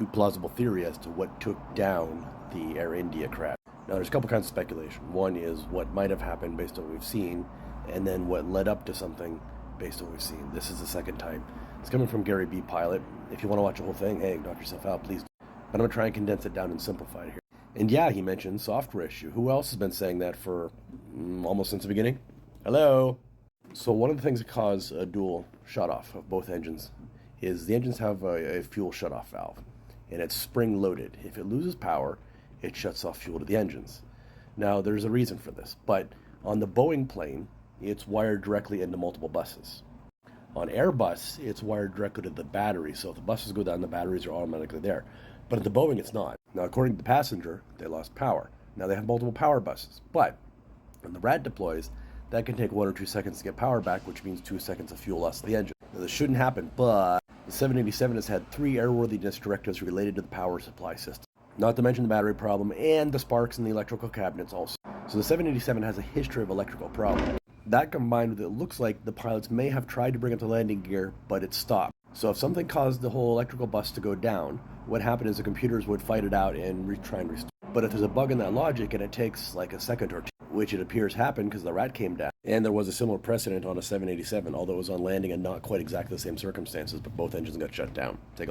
plausible theory as to what took down the Air India crash. Now, there's a couple kinds of speculation. One is what might have happened based on what we've seen, and then what led up to something based on what we've seen. This is the second time. It's coming from Gary B. Pilot. If you want to watch the whole thing, hey, knock yourself out, please. But I'm going to try and condense it down and simplify it here. And yeah, he mentioned software issue. Who else has been saying that for almost since the beginning? Hello? So one of the things that cause a dual shutoff of both engines is the engines have a fuel shutoff valve, and it's spring-loaded. If it loses power, it shuts off fuel to the engines. Now, there's a reason for this, but on the Boeing plane, it's wired directly into multiple buses. On Airbus, it's wired directly to the battery, so if the buses go down, the batteries are automatically there. But at the Boeing, it's not. Now, according to the passenger, they lost power. Now, they have multiple power buses, but when the RAT deploys, that can take 1 or 2 seconds to get power back, which means 2 seconds of fuel loss to the engine. Now, this shouldn't happen, but the 787 has had 3 airworthiness directives related to the power supply system. Not to mention the battery problem and the sparks in the electrical cabinets also. So the 787 has a history of electrical problems. That combined with it looks like the pilots may have tried to bring up the landing gear, but it stopped. So if something caused the whole electrical bus to go down, what happened is the computers would fight it out and try and restore. But if there's a bug in that logic and it takes like a second or two, which it appears happened because the RAT came down, and there was a similar precedent on a 787, although it was on landing and not quite exactly the same circumstances, but both engines got shut down. Take a look.